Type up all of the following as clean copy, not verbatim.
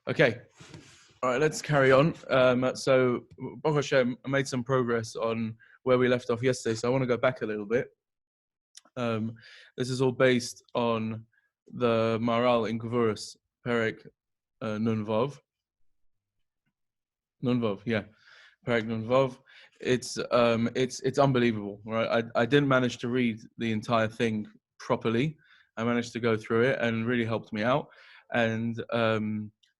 Okay, all right, let's carry on. So, Baruch Hashem, I made some progress on where we left off yesterday, so I want to go back a little bit. This is all based on the Maharal in Gvuras, Perek Nun Vav. Nun Vav, yeah, Perek Nun Vav. It's unbelievable, right? I didn't manage to read the entire thing properly. I managed to go through it and really helped me out. And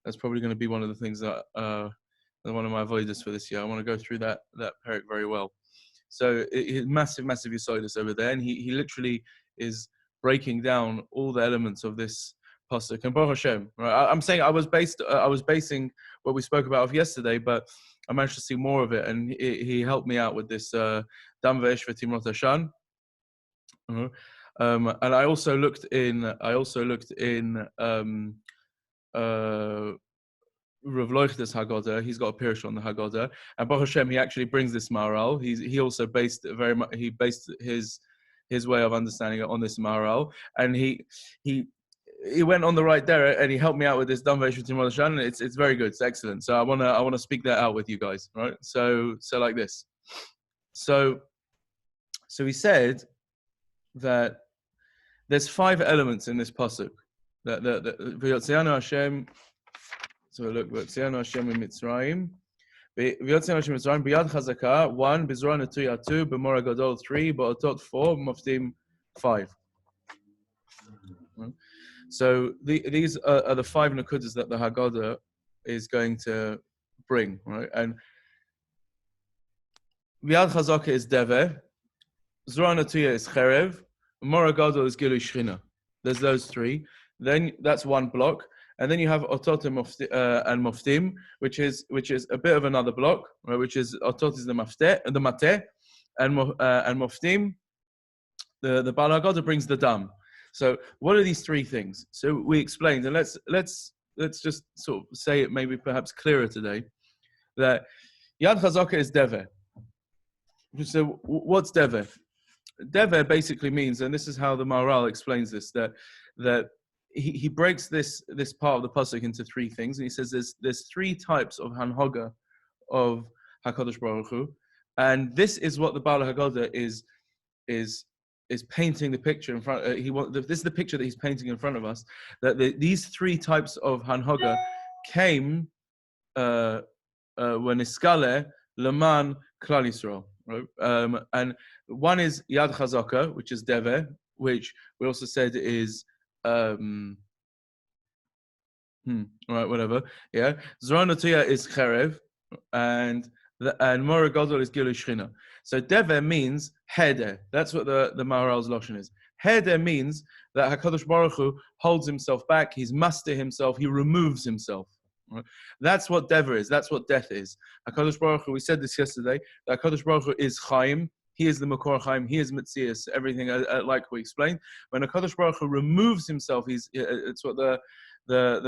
that's probably going to be one of the things that one of my avoiders for this year. I want to go through that perek very well. So massive Yesodis over there, and he literally is breaking down all the elements of this pasuk. And Baruch Hashem, right? I'm saying I was basing what we spoke about yesterday, but I managed to see more of it, and he helped me out with this Dam ve'esh v'timrot hashan. And I also looked in Rav Loich's Haggadah. He's got a pirush on the Haggadah, and Baruch Hashem, he actually brings this Maharal. He also based his way of understanding it on this Maharal, and he went on the right there, and he helped me out with this Dam ve'esh v'timrot hashan. It's very good. It's excellent. So I wanna speak that out with you guys, right? So like this. So he said that there's 5 elements in this pasuk. That V'yotzeanu Hashem. So look, V'yotzeanu Hashem Mitzrayim. V'yotzeanu Hashem Mitzrayim. B'yad chazaka 1, B'zrua netuya 2, B'mor hagadol 3, B'otot 4, B'moftim 5. So these are the 5 nakudas that the Haggadah is going to bring, right? And B'yad chazaka is deveh, B'zrua netuya is cherev, B'mor hagadol is gilui shechina. There's those 3. Then that's one block, and then you have otot and moftim, which is a bit of another block, right? Which is otot is the mateh, and moftim, the Baal Haggadah brings the dam. So what are these 3 things? So we explained, and let's just sort of say it maybe perhaps clearer today, that Yad Chazaka is deveh. So what's deveh? Deveh basically means, and this is how the Maharal explains this, that he breaks this part of the pasuk into 3 things, and he says there's 3 types of hanhoga of Hakadosh Baruch Hu, and this is what the Baal Haggadah is painting the picture in front. This is the picture that he's painting in front of us. That these 3 types of hanhoga came when iskale leman klal Yisrael, right? And one is Yad Chazaka, which is deveh, which we also said is right, whatever. Yeah, Zrua netuya is cherev, and Mor hagadol is gilui shechina. So deveh means heder. That's what the Maharal's lashon is. Heder means that Hakadosh Baruch Hu holds himself back. He's master himself. He removes himself. Right? That's what deveh is. That's what death is. Hakadosh Baruch Hu. We said this yesterday. That Hakadosh Baruch Hu is Chaim. He is the Makor Chaim. He is Metzias. Everything like we explained. When Hakadosh Baruch Hu removes himself, it's what the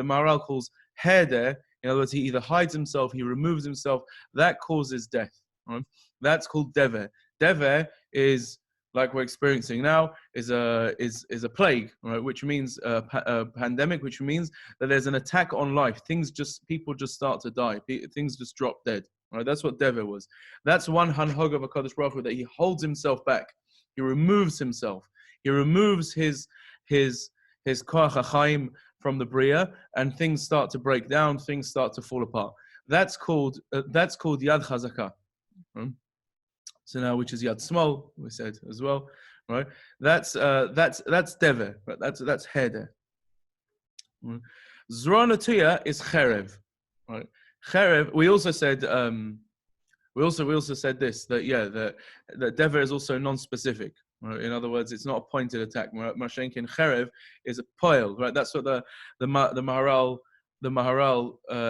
Maharal calls heder. In other words, he either hides himself, he removes himself. That causes death. Right? That's called deveh. Deveh is, like we're experiencing now, is a plague, right? Which means a pandemic, which means that there's an attack on life. People just start to die. Things just drop dead. Right? That's what deveh was. That's one hanhog of HaKadosh Baruch Hu, that he holds himself back. He removes himself. He removes his koach hachaim from the bria, and things start to break down. Things start to fall apart. That's called Yad Chazaka. Right? So now, which is Yad Small, we said as well, right? That's deveh. Right? That's heder. Right? Zrua netuya is cherev. Right? Cherev. We also said this, that deveh is also non-specific. Right? In other words, it's not a pointed attack. Mashenkin cherev is a poil. Right? That's what the Maharal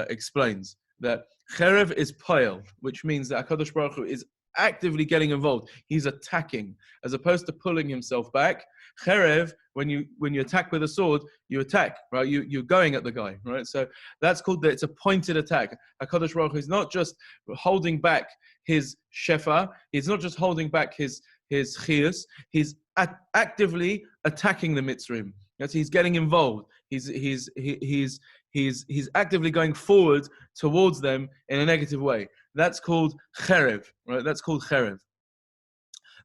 explains, that cherev is poil, which means that Hakadosh Baruch Hu is actively getting involved. He's attacking, as opposed to pulling himself back. Cherev, when you attack with a sword, you attack, right? You're going at the guy, right? So that's called it's a pointed attack. HaKadosh Baruch Hu is not just holding back his shefa. He's not just holding back his chiyus. He's actively attacking the Mitzrim. He's getting involved. He's actively going forward towards them in a negative way. That's called cherev, right? That's called cherev.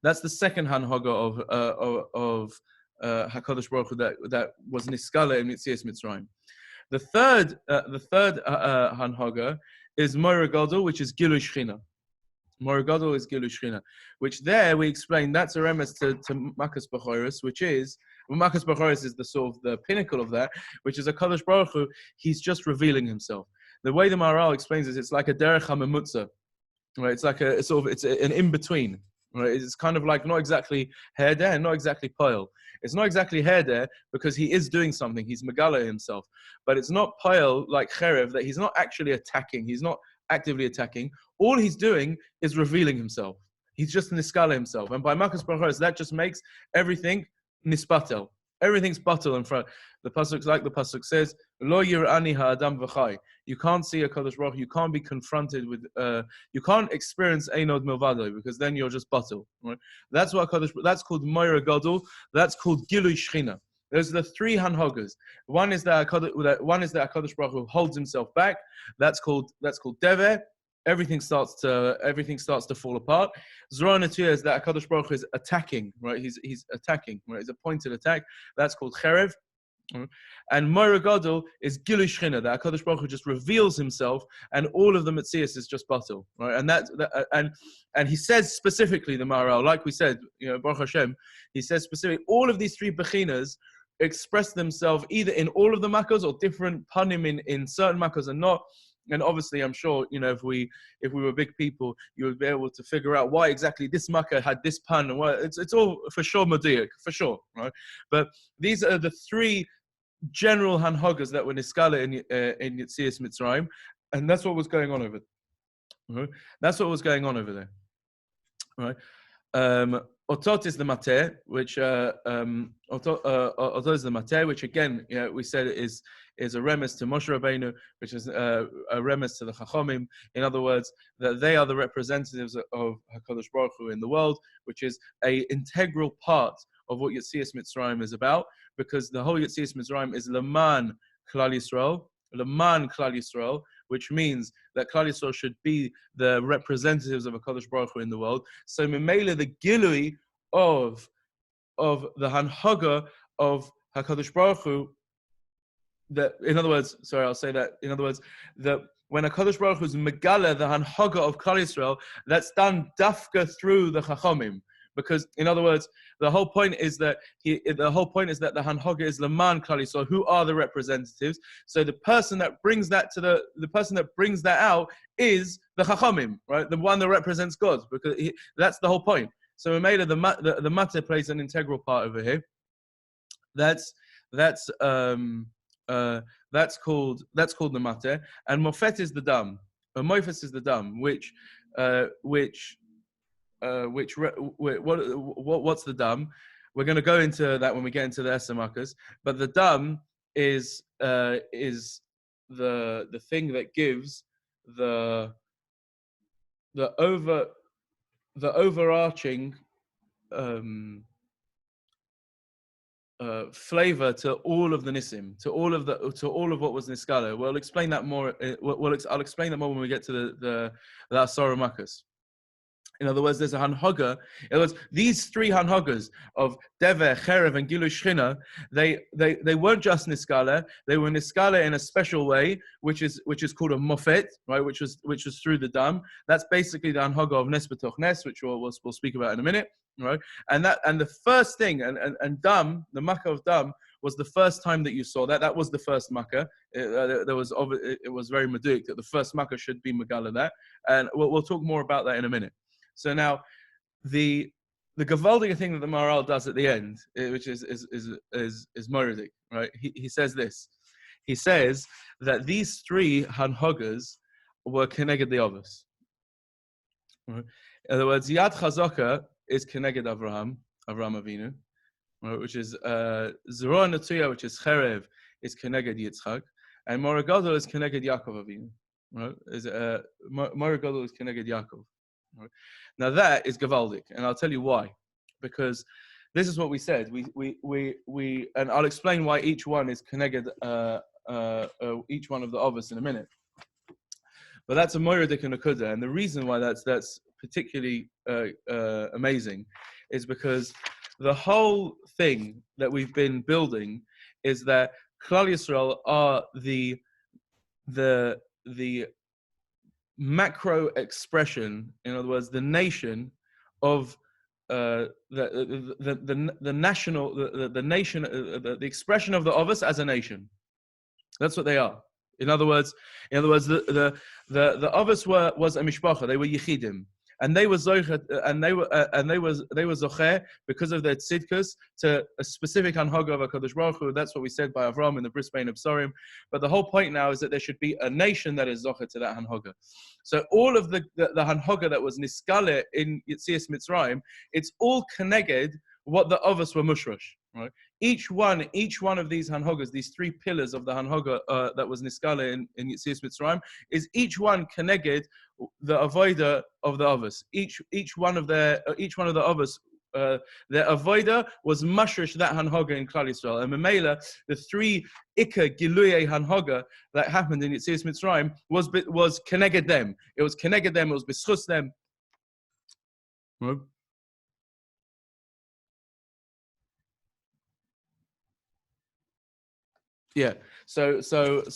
That's the second hanhaga of Hakadosh Baruch Hu that was niskala in Yetzias Mitzrayim. The third hanhaga is Moira Gadol, which is Gilui Shechina. Moira Gadol is Gilui Shechina, which there we explain that's a remes to Makas B'choros, which is Makas B'choros is the sort of the pinnacle of that, which is a Kadosh Baruch Hu. He's just revealing himself. The way the Maharal explains it, it's like a derech hamemutza, right? It's like it's an in between. Right? It's kind of like not exactly Haggadah, not exactly Pile. It's not exactly Haggadah because he is doing something. He's Megala himself. But it's not Pile like Cherev, that he's not actually attacking. He's not actively attacking. All he's doing is revealing himself. He's just Niskala himself. And by Makas Brachos, that just makes everything Nispatel. Everything's batel in front. The pasuk, like the pasuk says, "Lo yirani ha'adam v'chai." You can't see a Kadosh Baruch. You can't be confronted with. You can't experience einod milvado because then you're just batel. Right? That's what Kadosh. That's called Moira Gadol. That's called Gilui Shechina. There's the three hanhogas. One is that Kadosh Baruch Hu holds himself back. That's called Dever. Everything starts to fall apart. Zorah Netuya is that Hakadosh Baruch Hu is attacking, right? He's attacking, right? It's a pointed attack. That's called Cherev. And Moira Gadol is Gilui Shechina, that Hakadosh Baruch Hu just reveals himself, and all of the Metzias is just batel, right? And he says specifically the Maharal, like we said, Baruch Hashem, he says specifically all of these three bechinas express themselves either in all of the makkos or different panim in certain makkos and not. And obviously, I'm sure, if we were big people, you would be able to figure out why exactly this makkah had this pan. And why it's all for sure Madiak, for sure, right? But these are the three general hanhogas that were niskala in Yetzias Mitzrayim, and that's what was going on over there. Right? That's what was going on over there, right? Otot is the mateh, which Otot is the mateh, which again, we said is a remes to Moshe Rabbeinu, which is a remes to the Chachamim. In other words, that they are the representatives of Hakadosh Baruch Hu in the world, which is a integral part of what Yetzias Mitzrayim is about, because the whole Yetzias Mitzrayim is Leman Klal Yisrael, which means that Klal Yisrael should be the representatives of Hakadosh Baruch Hu in the world. So Memela, the Gilui of the Hanhaga of Hakadosh Baruch Hu, that in other words, that when Hakadosh Baruch Hu is Megala, the Hanhaga of Klal Yisrael, that's done dafka through the Chachamim. Because, in other words, the whole point is that the Hanhaga is Laman Klal Yisrael, who are the representatives. So the person that brings that out is the Chachamim, right? The one that represents God, because that's the whole point. So we made the Matter plays an integral part over here. That's called the Matter, and Mofet is the Dam. Mofet is the Dam, what's the dam? We're going to go into that when we get into the Esamakas. But the dam is the thing that gives the overarching flavor to all of the nisim, to all of what was niskala. We'll explain that more. I'll explain that more when we get to the Asara Makas. In other words, there's a hanhaga. In other words, these three hanhagas of Dever, Cherev, and Gilui Shechina, they weren't just niskala. They were niskala in a special way, which is called a mofet, right? Which was through the dam. That's basically the hanhaga of Nes B'toch Nes, which we'll speak about in a minute, right? And the first thing, and dam, the makkah of dam, was the first time that you saw that. That was the first makkah. It was very meduik that the first makkah should be megala that, and we'll talk more about that in a minute. So now, the gavaldic thing that the Maharal does at the end, which is Moradik, right? He says this. He says that these three hanhogas were keneged the others. Right? In other words, Yad Chazaka is keneged Avraham Avinu, right? Which is Zorah Netuya, which is Cherev, is keneged Yitzchak, and Moira Gadol is keneged Yaakov Avinu. Right? Moira Gadol is keneged Yaakov. Right? Now that is gavaldic, and I'll tell you why. Because this is what we said. And I'll explain why each one is connected. Each one of the others in a minute. But that's a moiridik and a kuda, and the reason why that's particularly amazing is because the whole thing that we've been building is that Klal Yisrael are the macro expression, in other words, the nation of the national, the nation, the expression of the Ovis as a nation. That's what they are. In other words, the Ovis was a mishpacha. They were yichidim, and they were zocher, and they were zocher because of their tzidkus to a specific hanhaga of Hakadosh Baruch Hu. That's what we said by Avram in the Brisbane of Sorim. But the whole point now is that there should be a nation that is zocher to that hanhaga. So all of the hanhaga that was niskale in Yetzias Mitzrayim, it's all connected what the Ovis were mushrosh, right? Each one of these hanhogas, these three pillars of the hanhoga that was niskale in Yetzias Mitzrayim, is each one connected the avoida of the Ovis. Each one of the Ovis, their avoida was mashrish that hanhoga in Klal Yisrael. And Memela, the three ikka giluye hanhoga that happened in Yetzias Mitzrayim was connected them. It was connected them. It was beschus them. Right? Yeah. So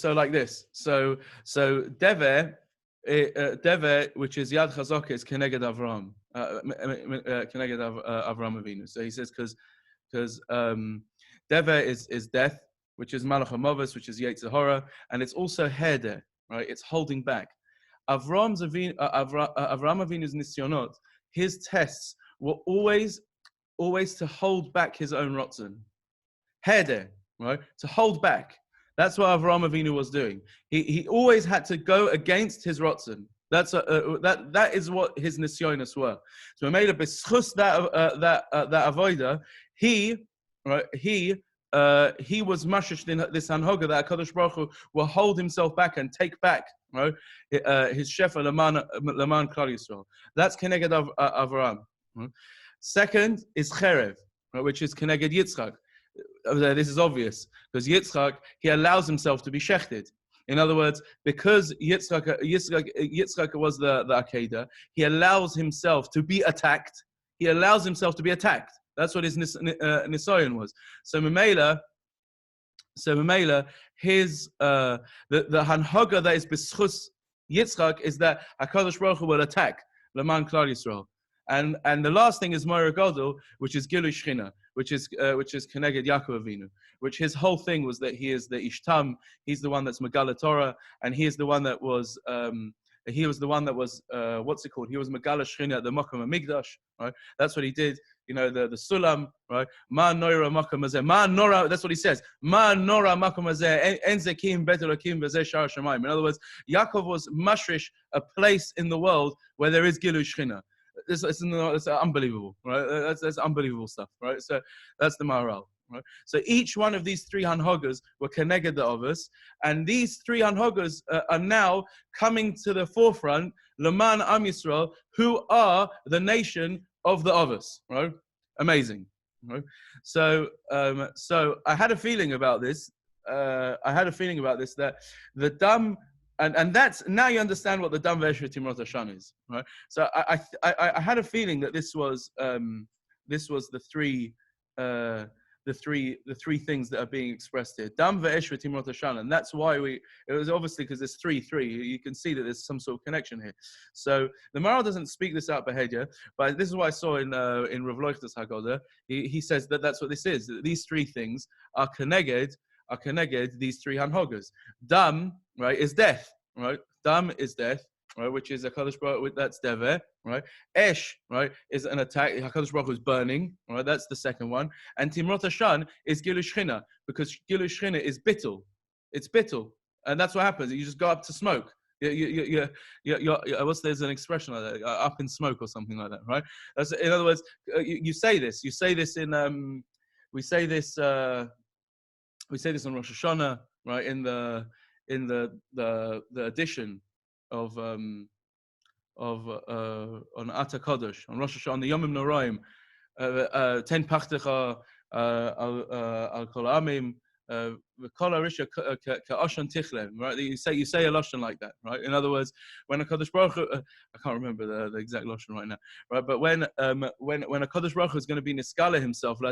like this. So Dever, which is Yad Chazaka, is Keneged Avram. Keneged Avram Avinu. So he says because Dever is death, which is Malach HaMavos, which is Yetzer Hara, and it's also Heder, right? It's holding back. Avram Avinu's nisyonot, his tests were always to hold back his own rotzen. Heder. Right, to hold back. That's what Avraham Avinu was doing. He always had to go against his rotzen. That is what his nisyonos were. So made a beschus that avoida. He was mashish in this hanhoga that Hakadosh Baruch Hu will hold himself back and take back, right? His shefa leman Klal Yisrael. That's keneged Avraham. Right? Second is cherev, right, which is keneged Yitzchak. This is obvious because Yitzchak, he allows himself to be shechted. In other words, because Yitzchak was the Akedah, he allows himself to be attacked. That's what his nisayon was. So Memela, his the hanhaga that is beschus Yitzchak is that Hakadosh Baruch Hu will attack Leman Klal Yisrael. And the last thing is Moira Godel, which is Gilu Shchina, which is Keneged Yaakov Avinu, which his whole thing was that he is the Ishtam, he's the one that's Megala Torah, and he is the one that was what's it called? He was Megala Shchina at the Mokum HaMikdash, right? That's what he did. You know, the Sulam, right? Ma Nora Mokum Hazeh. Ma Nora, that's what he says. Ma Nora Mokum Hazeh. En Zekim Betelakim Vazeh Shar Shemaim. In other words, Yaakov was mashrish, a place in the world where there is Gilu Shchina. It's unbelievable, right? That's unbelievable stuff, right? So that's the Maharal, right? So each one of these three hanhogas were connected the Ovis, and these three hanhogas are now coming to the forefront, Leman Am Yisrael, who are the nation of the Ovis, right? Amazing, right? So I had a feeling about this. That the Dam. And that's now you understand what the Dam Ve'Eshvet Timrot Hashan is, right? So I had a feeling that this was the three things that are being expressed here. Dam Ve'Eshvet Timrot Hashan, and that's why it was obviously because there's three. You can see that there's some sort of connection here. So the Maharal doesn't speak this out behavior, but this is what I saw in Rav Leuchter's Haggadah. He says that that's what this is. That these three things are connected these three hanhogas. Dam, right, is death, right? Dam is death, right, which is HaKadosh Baruch Hu, that's Dever, right? Esh, right, is an attack. HaKadosh Baruch Hu is burning, right? That's the second one. And Timrot Hashan is Gilu Shchina, because Gilu Shchina is bittul. It's bittul. And that's what happens. You just go up to smoke. There's an expression like that, up in smoke or something like that, right? That's, in other words, you say this in, we say this on Rosh Hashanah, right? In the edition of on Ata Kodesh, on Rosh Hashanah, on the Yomim Noraim, ten pachtecha al kol amim. Right? You say a lashon like that, right? In other words, when a Kadosh Baruch Hu, I can't remember the exact lashon right now, right? But when a Kadosh Baruch Hu is going to be niskala himself, all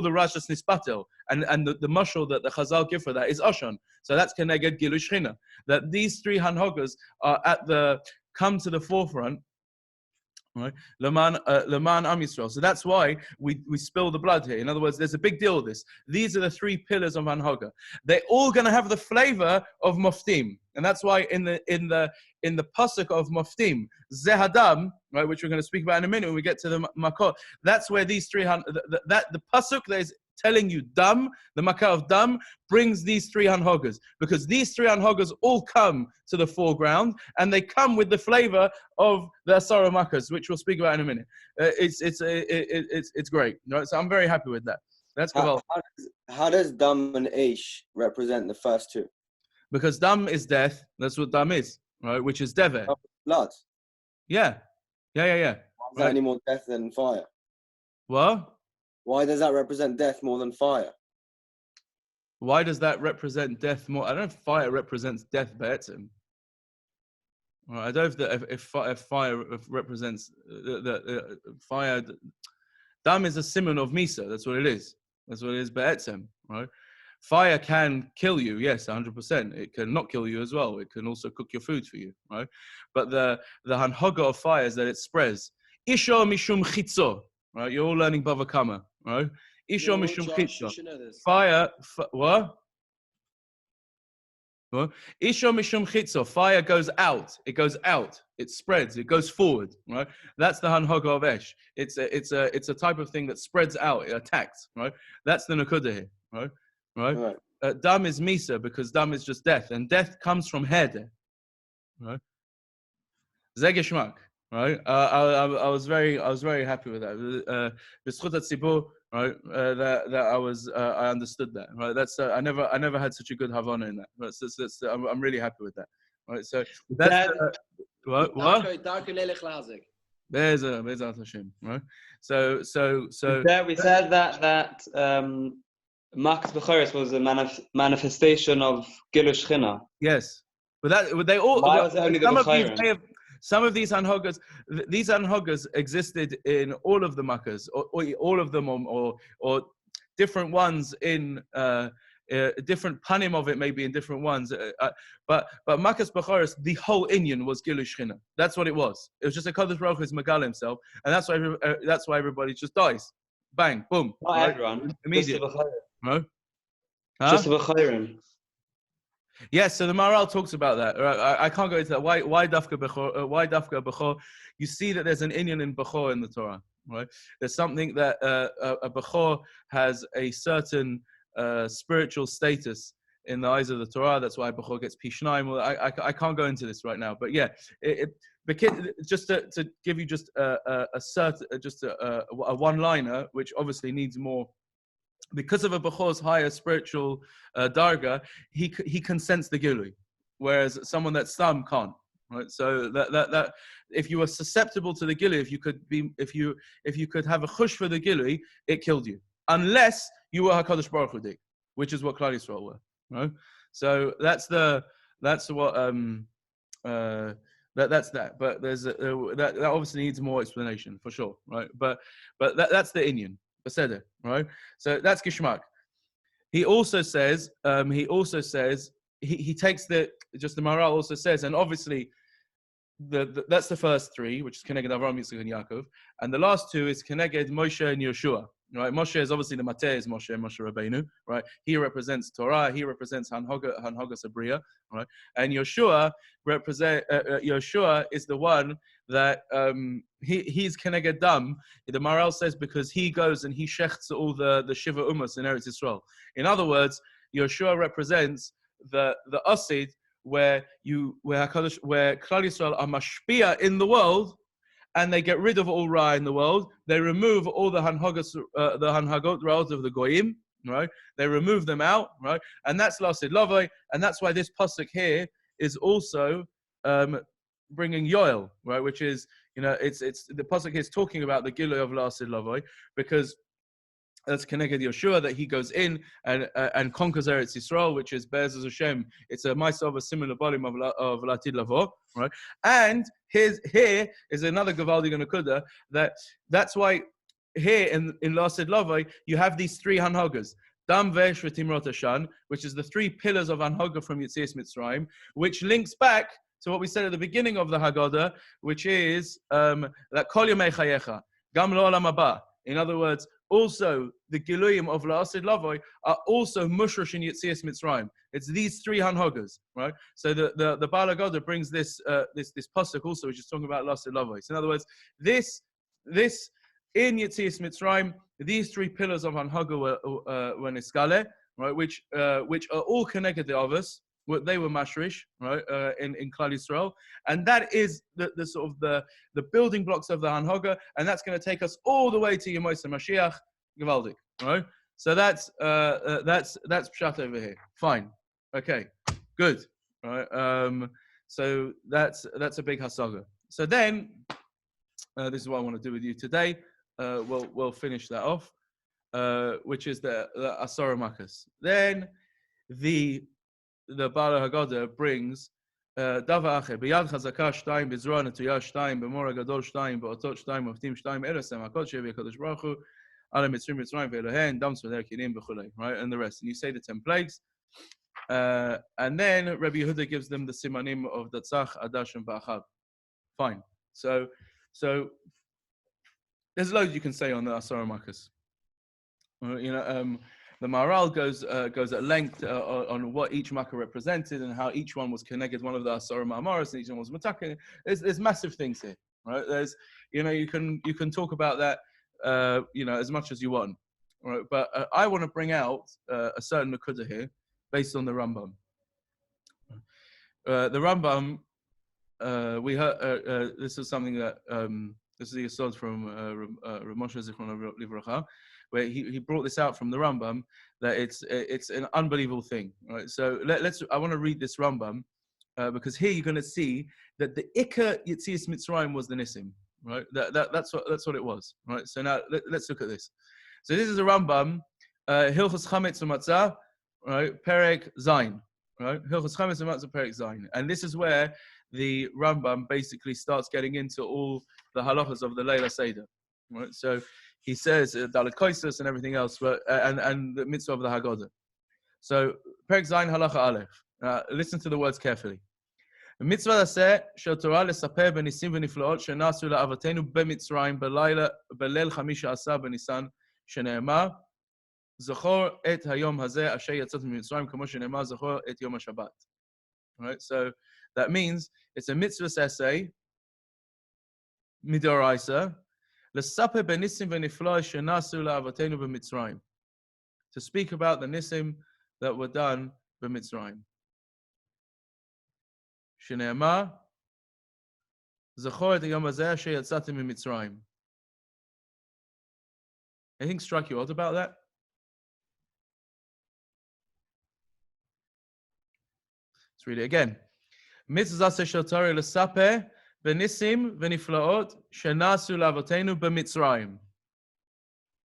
the Rashas nispatel, and the mashal that the Chazal give for that is Oshan. So that's keneged Gilu Shechina. That these three hanhogas are come to the forefront. Right, Leman Am Yisrael. So that's why we spill the blood here. In other words, there's a big deal with this. These are the three pillars of Hanhaga. They're all going to have the flavor of Moftim, and that's why in the pasuk of Moftim, Zehadam, right, which we're going to speak about in a minute when we get to the Makot. That's where these three the pasuk that is telling you dam, the Makkah of dam, brings these three hanhogas, because these three hanhogas all come to the foreground, and they come with the flavor of the Asara Makkahs, which we'll speak about in a minute. It's great, right? So I'm very happy with that. That's Gaval. How does dam and Aish represent the first two? Because dam is death. That's what dam is, right? Which is dever. Oh, blood. Yeah. Why is that any more death than fire? What? Why does that represent death more than fire? Why does that represent death more? I don't know if fire represents death, Be'etzim. Well, I don't know if fire represents the fire. Dam is a simon of Misa. That's what it is. That's what it is, Be'etzim, right? Fire can kill you, yes, 100%. It can not kill you as well. It can also cook your food for you, right? But the hanhoga of fire is that it spreads. Isho mishum chitzo, right? You're all learning Bava Kama, right? Isho mishum chitzo. Fire, what? Isho mishum chitzo. Fire goes out. It goes out. It spreads. It goes forward, right? That's the hanhoga of Esh. It's a type of thing that spreads out. It attacks, right? That's the nakuda here, right? Right. Dam is misa, because dam is just death, and death comes from head. Right. Zegeshmak. Right. I was very happy with that. Right. I understood that. Right. That's I never had such a good Havana in that. Right? So I'm really happy with that. Right. So that's what. There's Hashem. Right. So we said that Makkah's Bechoros was a manifestation of Gilu Shechina. Yes, but they all. Why was it only the Bechorim? Some of these hanhogas existed in all of the Makkahs, or all of them, or different ones in different panim of it, maybe in different ones. But Makkah's Bechoros, the whole Inyan was Gilu Shechina. That's what it was. It was just a Kadosh Baruch Hu's Megal himself, and that's why everybody just dies. Bang, boom. Not right? Everyone. Immediately. No? Just the Bechorim. Yes, so the Maharal talks about that. Right? I can't go into that. Why Dafka Bechor? Why Dafka Bechor? You see that there's an Inyan in Bechor in the Torah, right? There's something that a Bechor has a certain spiritual status in the eyes of the Torah. That's why Bechor gets Pishnaim. I can't go into this right now, but yeah, just to give you just a one-liner, which obviously needs more. Because of a Bechor's higher spiritual darga, he can sense the Gilui, whereas someone that's Stam can't. Right? So that if you were susceptible to the Gilui, if you could have a chush for the Gilui, it killed you, unless you were Hakadosh Baruch Hu, which is what Klal Yisrael were. Right? So that's what that's that. But there's that obviously needs more explanation for sure, right? But that's the Inyan. Beseder, right? So that's Gishmak. He also says, he takes the Maharal also says, and obviously that's the first three, which is Keneged Avram, Yitzchak, and Yaakov, and the last two is Keneged Moshe and Yeshua. Right, Moshe is obviously the Mateh is Moshe Rabbeinu, right? He represents Torah, he represents Hanhoga Sabriya, right? And Yeshua Yeshua is the one that he's Keneged Dam. The Maharal says because he goes and he shechts all the Shiva Umas in Eretz Yisrael. In other words, Yeshua represents the Asid where Klal Yisrael are mashpia in the world. And they get rid of all Ra in the world. They remove all the Hanhagot Ra'ot of the Goyim, right? They remove them out, right? And that's Lasid Lavai, and that's why this pasuk here is also bringing Yoel, right? Which is, it's the pasuk is talking about the Gilui of La'asid Lavoi, because that's connected Yeshua, that he goes in and conquers Eretz Yisrael, which is Be'ez Hashem. It's a mice of a similar volume of Latid Lavo, right? And here is another Gavaldi Nakuda, that's why here in La'asid Lavoi, you have these three Hanhogas. Dam Vesh V'Timrot Hashan, which is the three pillars of Hanhoga from Yetzias Mitzrayim, which links back to what we said at the beginning of the Haggadah, which is that Kol Yomei Chayecha, Gam Lo Olam Haba. In other words, also the Giluyim of La'asid Lavoi are also mushrosh in Yetzias Mitzrayim. It's these three Hanhogas, right? So the Baal Haggadah brings this pasuk also, which is talking about La'asid Lavoi. So in other words, this in Yetzias Mitzrayim, these three pillars of Hanhoga were niskale, right? Which are all connected to others. They were mashrish, right? In Klal Yisrael, and that is the sort of the building blocks of the Hanhoga, and that's going to take us all the way to Yemos Mashiach, Gevaldik, right? So that's pshat over here. Fine, okay, good, right? So that's a big hasaga. So then, this is what I want to do with you today. We'll finish that off, which is the Asara Makas. Then the Baal Haggadah brings Dava Acher B'Yad Chazaka Shtayim B'Zroa Netuya Shtayim B'Mora Gadol Shtayim B'Otot Shtayim Moftim Shtayim Eresem Hakol Shevi HaKadosh Baruch Hu Ala Mitzrim Mitzrayim Ve'Elohim Dam Tzvadei Kinim B'Chulei, right, and the rest. And you say the 10 plagues, and then Rabbi Yehuda gives them the simanim of Datzach, Adash, and Ba'achav. Fine. So there's loads you can say on the Asara Makas. The Maharal goes at length on what each Makkah represented and how each one was connected, one of the Asara Ma'amaros, and each one was Matakin. There's massive things here, right? There's, you can talk about that, as much as you want, right? But I want to bring out a certain Nakuda here, based on the Rambam. The Rambam, we heard, this is something that, this is the Yesod from Rav Moshe Zichron Livracha, where he brought this out from the Rambam, that it's an unbelievable thing, right? So I want to read this Rambam, because here you're going to see that the Ikka Yetzias Mitzrayim was the Nisim, right? That's what it was, right? So now let's look at this. So this is a Rambam, Hilchos Chametz U'Matzah, right? Perek Zayin, right? Hilchos Chametz U'Matzah Perek Zayin, and this is where the Rambam basically starts getting into all the halachas of the Leila Seder, right? So he says Dalet Koisus and everything else, but and the mitzvah of the Haggadah. So Perek Zayin Halacha Aleph. Listen to the words carefully. Mitzvah aseh shel Torah lesaper benisim v'niflaot shenasu la'avatenu b'Mitzrayim b'leil chamisha asa b'Nisan shene'emar zachor et hayom hazeh asher yatzat miMitzrayim kamo shene'emar zachor et yom haShabbat. Right. So that means it's a mitzvah essay midoraisa. To speak about the nisim that were done by Mitzrayim. Shneimar, Zachor et hayom hazeh asher yatzatem miMitzrayim. Anything struck you odd about that? Let's read it again. Mitzvah shel Torah l'sapeh Benisim v'niflaot shenasu lavotenu b'Mitzrayim.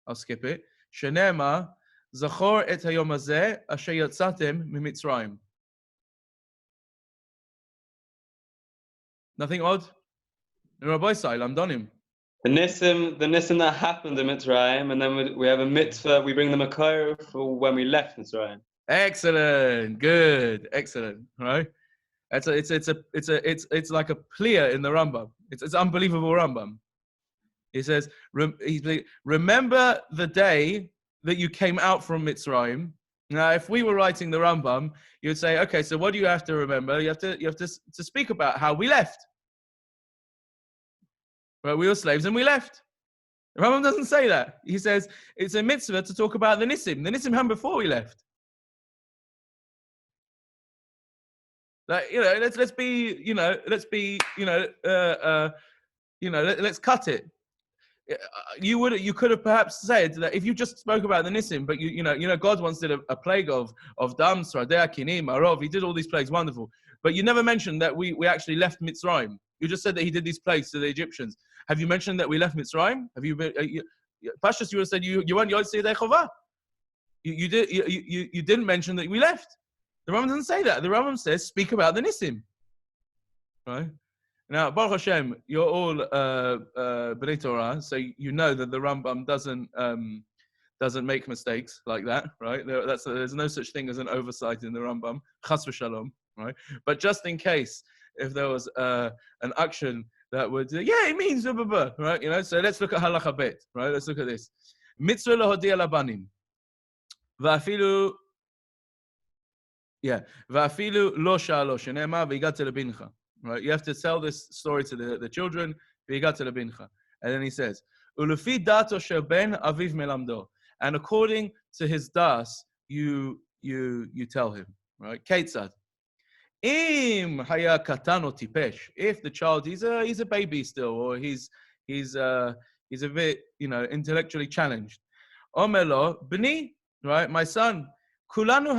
I'll skip it. Shenema zachor et hayom hazeh asher yatzatem miMitzrayim. Nothing odd? Rabbi Sai, Lamdonim. The nisim that happened in Mitzrayim, and then we have a mitzvah. We bring them a makor for when we left Mitzrayim. Excellent, good, excellent, right? It's like a clear in the Rambam. It's unbelievable Rambam. He says, remember the day that you came out from Mitzrayim. Now, if we were writing the Rambam, you would say, okay, so what do you have to remember? You have to speak about how we left. Right, we were slaves and we left. The Rambam doesn't say that. He says it's a mitzvah to talk about the Nisim. The Nisim happened before we left. Like, let's cut it. You could have perhaps said that if you just spoke about the Nisim, but God once did a plague of Dam, Sradea, Kinim, Arov. He did all these plagues, wonderful. But you never mentioned that we actually left Mitzrayim. You just said that he did these plagues to the Egyptians. Have you mentioned that we left Mitzrayim? Have you been? Pashtus, you would have said you weren't Yotzei Yedei Chovah. You didn't mention that we left. The Rambam doesn't say that. The Rambam says speak about the Nisim. Right? Now, Baruch Hashem, you're all B'nai Torah, so you know that the Rambam doesn't make mistakes like that, right? There's no such thing as an oversight in the Rambam, Chas v'Shalom, right? But just in case, if there was an action that would, it means blah, blah, blah, right? You know, so let's look at halacha bet, right? Let's look at this. Mitzvah lahodiya labanim, va'afilu lo sha'alo shene'emar v'igata lebincha. Right, you have to tell this story to the children. And then he says, "Ulufi dato shel ben aviv melamdo," and according to his das, you tell him. Right, Ketzad. Im haya katan o tipesh. If the child he's a baby still, or he's a bit intellectually challenged. Omelo bni, right, my son. Kulanu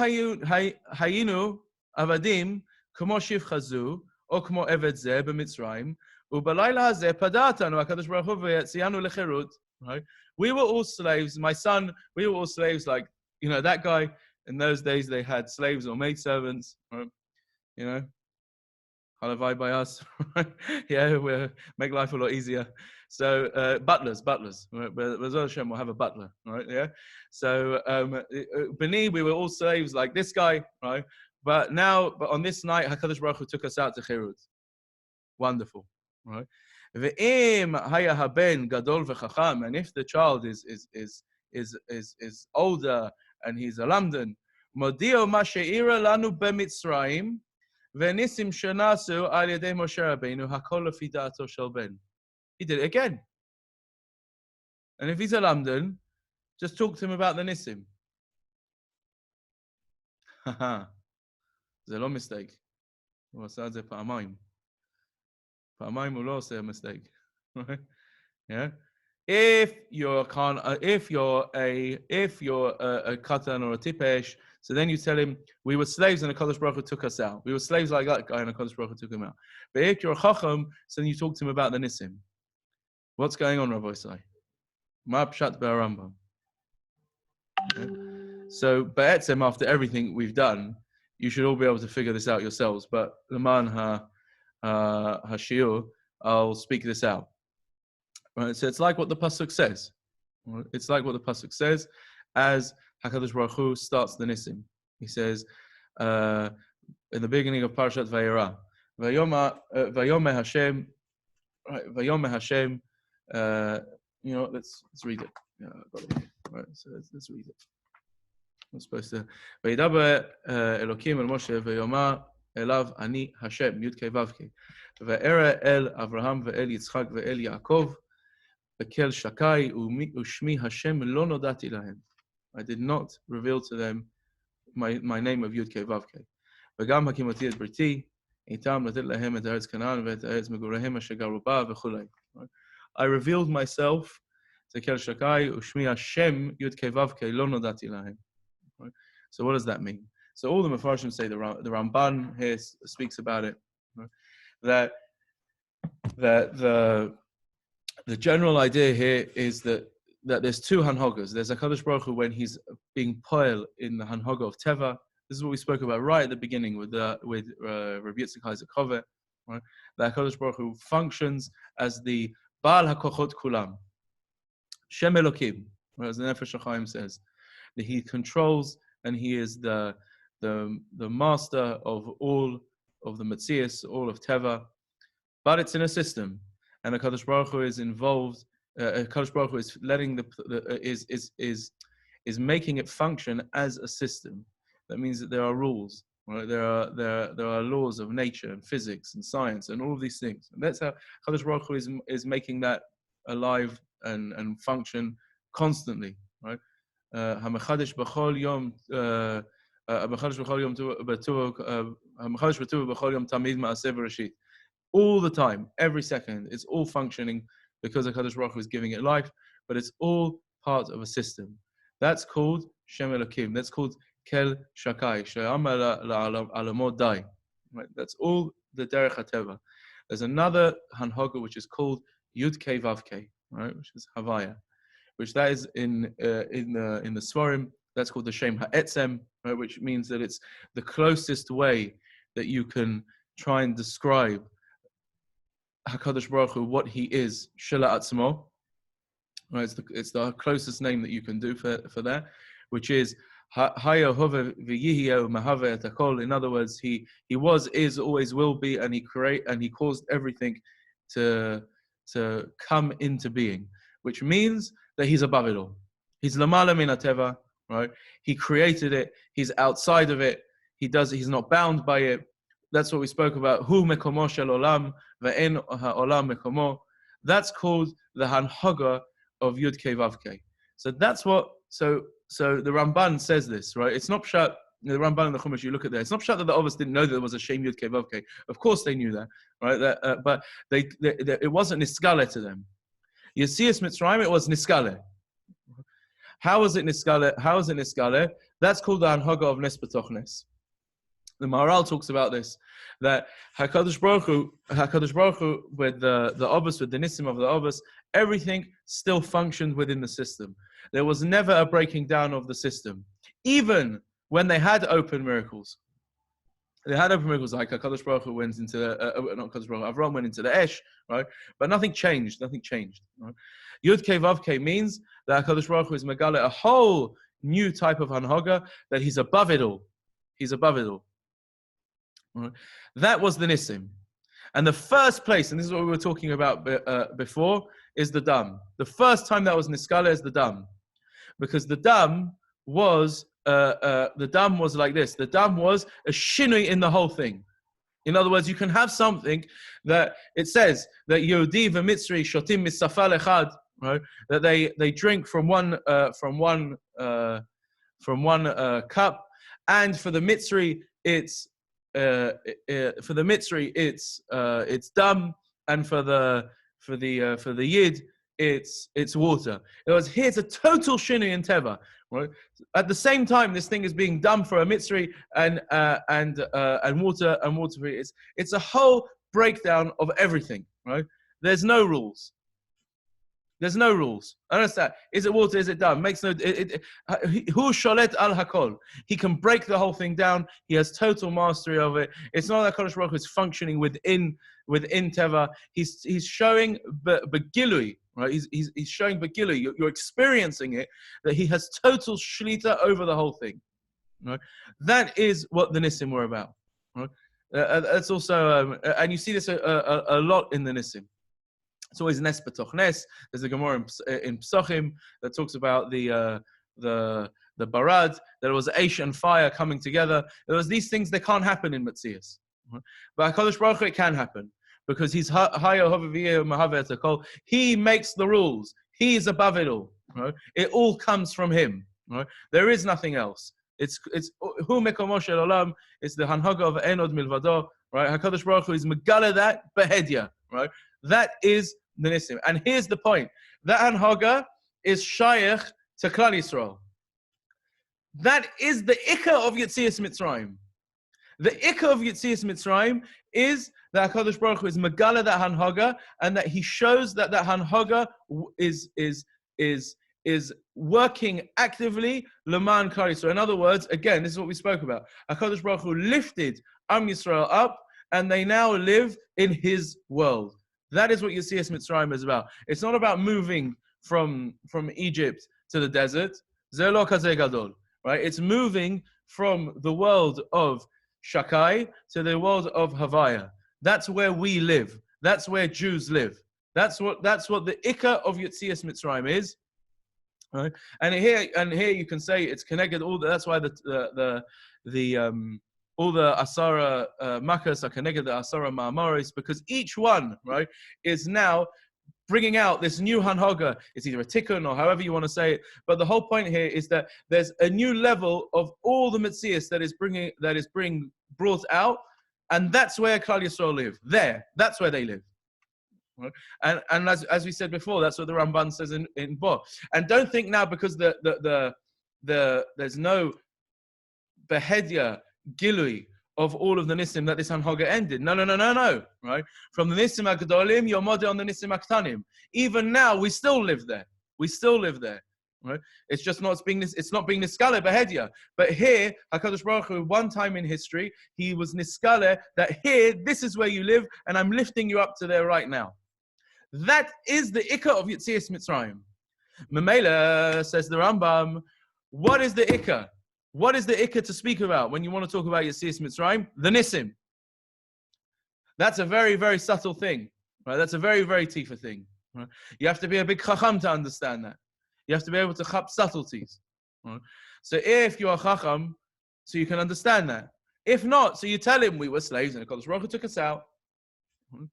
hayinu avadim kmo shivchazu. או כמו עבד זה במצרים, ובלילה הזה פדעתנו הקדוש ברוך הוא ויציאנו לחירות. Right? We were all slaves. My son, we were all slaves. Like, that guy, in those days, they had slaves or maidservants. Right? Halavai by us. Yeah, we'll make life a lot easier. So, butlers. Right? But Hashem will have a butler. Right? Yeah. So, B'ni, we were all slaves like this guy. Right? But on this night, HaKadosh Baruch Hu took us out to Chirut. Wonderful, right? Ve'im haya haben gadol v'chacham, and if the child is older and he's a lamdan, modio ma she'ira lanu b'Mitzrayim ve'nisim shenasu al yedei Moshe Rabbeinu hakol lefi da'ato shel ben. He did it again. And if he's a lamdan, just talk to him about the nisim. Haha. זה לא מסטייק. הוא עשה את זה פעמיים. פעמיים הוא לא עושה מסטייק. Yeah? If you're a katan or a tipesh, so then you tell him, we were slaves and the Kadosh Baruch Hu took us out. We were slaves like that guy and the Kadosh Baruch Hu took him out. But if you're a chacham, so then you talk to him about the nisim. What's going on, Rabbi Isai? Ma pshat be'arambam. So, ba'etzem, after everything we've done, you should all be able to figure this out yourselves. But Leman Hashiur, I'll speak this out. Right? So it's like what the pasuk says. Right? It's like what the pasuk says as HaKadosh Baruch Hu starts the Nisim. He says in the beginning of Parashat Vayera, Vayomeh Hashem. Right? Vayomeh Hashem. Let's read it. Yeah, I've got it here. Right? So let's read it. I'm supposed to. וידבר אלוקים אל משה ויאמר אליו אני השם, י' כ' ו' כ'. וארא אל אברהם ואל יצחק ואל יעקב בכל שקי ושמי השם לא נודעתי להם. I did not reveal to them my name of י' כ' ו' כ'. וגם הקימותי את בריתי, איתם לתת להם את ארץ כנען ואת ארץ מגוריהם אשר גרו בה וכולי. I revealed myself to כל שקי ושמי השם י' כ' ו' כ' לא נודעתי להם. Right? So what does that mean? So all the Mefarshim say, the Ramban here speaks about it, right? that the general idea here is that there's two Hanhogas. There's HaKadosh Baruch Hu when he's being poel in the Hanhoga of Teva. This is what we spoke about right at the beginning with Rabbi Yitzchak Haizakove, right? That HaKadosh Baruch Hu functions as the Baal HaKochot Kulam, Shem Elokim, right? As the Nefesh HaChaim says. That he controls and he is the master of all of the Metzias, all of Teva, but it's in a system, and HaKadosh Baruch Hu is involved. HaKadosh Baruch Hu is letting is making it function as a system. That means that there are rules, right? There are laws of nature and physics and science and all of these things. And that's how HaKadosh Baruch Hu is making that alive and function constantly, right? המחדש בכל יום, המחדש בכל יום תמיד מעשה בראשית. All the time, every second, it's all functioning because HaKadosh Baruch Hu is giving it life, but it's all part of a system. That's called Shem Elokim. That's called Kel Shakai. She'am alamot dai. Right? That's all the Derech HaTeva. there's another Hanhaga which is called Yud Kei Vav Kei, right? Which is Havaya, which that is in the Svarim. That's called the Shem Ha'etzem, right? Which means that it's the closest way that you can try and describe HaKadosh Baruch Hu, what he is, Shela Atzmo. Right? It's the closest name that you can do for that, which is Haya Hove V'Yihyo Mahave Et Hakol. In other words, he was, is, always will be, and he caused everything to come into being, which means that he's above it all. He's Lamala Min HaTeva, right? He created it. He's outside of it. He's not bound by it. That's what we spoke about. Hu mekomo shel olam ve'en ha'olam mekomo. That's called the Hanhaga of Yud Kei Vav Kei. So that's what. So the Ramban says this, right? It's not pshat. The Ramban and the Chumash, you look at there. It's not pshat that the Ovis didn't know that there was a Shem Yud Kei Vav Kei. Of course they knew that, right? But it wasn't niskale to them. Yetzias Mitzrayim, it was niskale. How is it niskale? How is it niskale? That's called the Hanhaga of Nes B'Tochnes. The Maharal talks about this, that HaKadosh Baruch Hu, with the Ovis, with the Nissim of the Ovis, everything still functioned within the system. There was never a breaking down of the system. Even when they had open miracles. They had open miracles, like HaKadosh Baruch Hu went into not HaKadosh Baruch Hu, Avram went into the Esh, right? But nothing changed, right? Yud Kei Vav Kei means that HaKadosh Baruch Hu is Megale, a whole new type of Hanhaga, that he's above it all. He's above it all. Right. That was the Nissim. And the first place, and this is what we were talking about before, is the Dam. The first time that was Niskala is the Dam. Because the Dam was like this. The Dam was a shinui in the whole thing. In other words, you can have something that it says that Yehudi v'Mitzri shotim misafal echad, right? That they drink from one cup, and for the Mitzri it's it's dam, and for the yid it's water. In other words, here's a total shinui in teva. Right? At the same time, this thing is being done for a mitzri and water for it. It's a whole breakdown of everything. Right? There's no rules. There's no rules. Understand? Is it water? Is it dam? Makes no. Who sholet al hakol? He can break the whole thing down. He has total mastery of it. It's not that Kadosh Baruch Hu is functioning within teva. He's showing begilui. Right? He's showing begilui. You're experiencing it, that he has total shlita over the whole thing. Right? That is what the Nissim were about. Right? That's also, and you see this a lot in the Nissim. It's always Nes B'Toch Nes. There's a Gemara in Psachim that talks about the Barad, that it was Aish and fire coming together. There was these things that can't happen in Metzias. But HaKadosh Baruch Hu, it can happen. Because he's he makes the rules. He is above it all. Right? It all comes from him. Right? There is nothing else. It's hu mekomo shel olam. It's the Hanhaga of Enod Milvado. Right? HaKadosh Baruch Hu is megala that behedya. Right? That is the Nissim. And here's the point. That Hanhaga is Shaykh to Klal Yisrael. That is the Ikka of Yetzias Mitzrayim. The Ikka of Yetzias Mitzrayim is that HaKadosh Baruch Hu is Megala that Hanhaga, and that he shows that Hanhaga is working actively Leman Klal Yisrael. In other words, again, this is what we spoke about. HaKadosh Baruch Hu lifted Am Yisrael up, and they now live in his world. That is what Yetzias Mitzrayim is about. It's not about moving from Egypt to the desert. Ze lo kazeh gadol, right? It's moving from the world of Shakai to the world of Havaya. That's where we live. That's where Jews live. That's what the Ikka of Yetzias Mitzrayim is. Right? And here you can say it's connected. That's why all the Asara Makkos are connected to Asara Ma'amaris, because each one, right, is now bringing out this new Hanhaga. It's either a tikkun or however you want to say it. But the whole point here is that there's a new level of all the Metzias that is being brought out, and that's where Klal Yisrael live. That's where they live. Right? And as we said before, that's what the Ramban says in Bo. And don't think now because there's no behedya, gilui of all of the Nisim that this Haggadah ended. No, right? From the Nisim HaGedolim, you're model on the Nisim HaKtanim. Even now, we still live there. We still live there, right? It's just not being niskale behedia. But here, HaKadosh Baruch Hu, one time in history, he was niskale that here, this is where you live, and I'm lifting you up to there right now. That is the Ikka of Yetzias Mitzrayim. Memela, says the Rambam, what is the Ikka? What is the Ikka to speak about when you want to talk about Yetzias Mitzrayim? The Nisim. That's a very, very subtle thing. Right? That's a very, very tifa thing. Right? You have to be a big chacham to understand that. You have to be able to chap subtleties. Right? So if you are chacham, so you can understand that. If not, so you tell him we were slaves and HaKadosh Baruch Hu took us out. Right?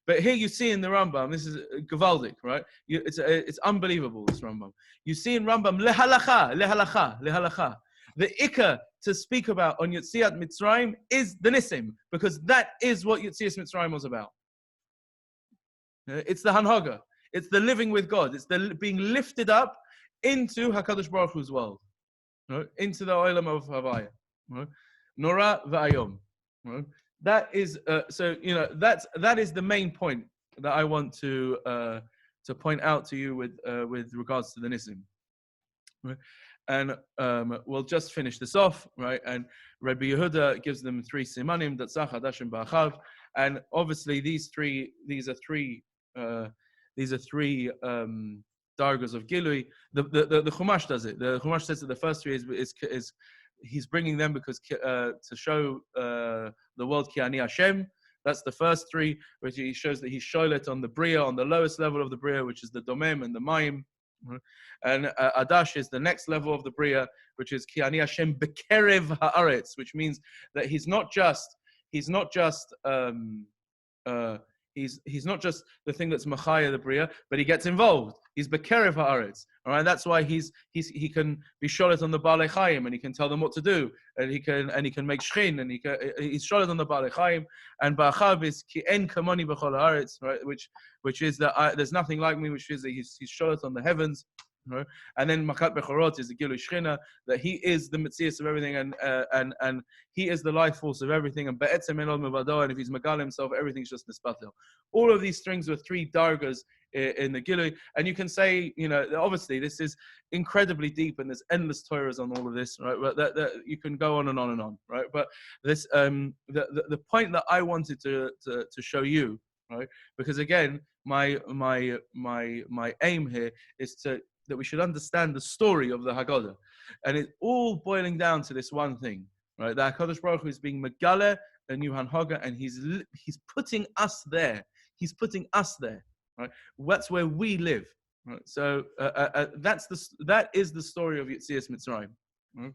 But here you see in the Rambam, this is Gavaldik, right? It's unbelievable, this Rambam. You see in Rambam, lehalacha. The Ikka to speak about on Yetziat Mitzrayim is the Nisim, because that is what Yetzias Mitzrayim was about. It's the Hanhaga. It's the living with God. It's the being lifted up into HaKadosh Baruch Hu's world, right? Into the Olam of Havaya. Right? Nora v'ayom. Right? That is that is the main point that I want to point out to you with regards to the Nisim. Right? And we'll just finish this off, right? And Rabbi Yehuda gives them 3 simanim, Datzach, Hadash, and Ba'achav. And obviously these are three dargas of Gilui. The Chumash does it. The Chumash says that the first 3 is he's bringing them because to show the world Ki Ani Hashem. That's the first 3, which he shows that he's sholet on the Bria, on the lowest level of the Bria, which is the Domem and the Mayim. And Adash is the next level of the Bria, which is Ki Ani Hashem Bekerev Haaretz, which means that he's not just the thing that's Machaya the Bria, but he gets involved. He's Bekerev Haaretz. All right, that's why he can be sholet on the Baalei Chaim, and he can tell them what to do, and he can make shchin, and he's sholet on the Baalei Chaim. And Ba'achav is Ki En Kamoni B'chol Haaretz, right? Which is that there's nothing like me, which is that he's sholet on the heavens. Right? And then Makat Bechorot is the Gilui Shechina, that he is the Metzias of everything, and he is the life force of everything. And Be'etzem Enod Mevado, and if he's Magal himself, everything's just Nispatel. All of these strings were 3 dargas in the Gilui, and you can say, obviously this is incredibly deep, and there's endless Torahs on all of this, right? But that you can go on and on and on, right? But this, the point that I wanted to show you, right? Because again, my aim here is that we should understand the story of the Haggadah. And it's all boiling down to this one thing, right? That HaKadosh Baruch Hu is being Megale, a new Haggadah, and he's putting us there. He's putting us there, right? That's where we live, right? So that is the story of Yetzias Mitzrayim. Right?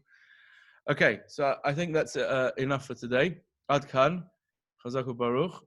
Okay, so I think that's enough for today. Ad kan, Chazak u'Baruch.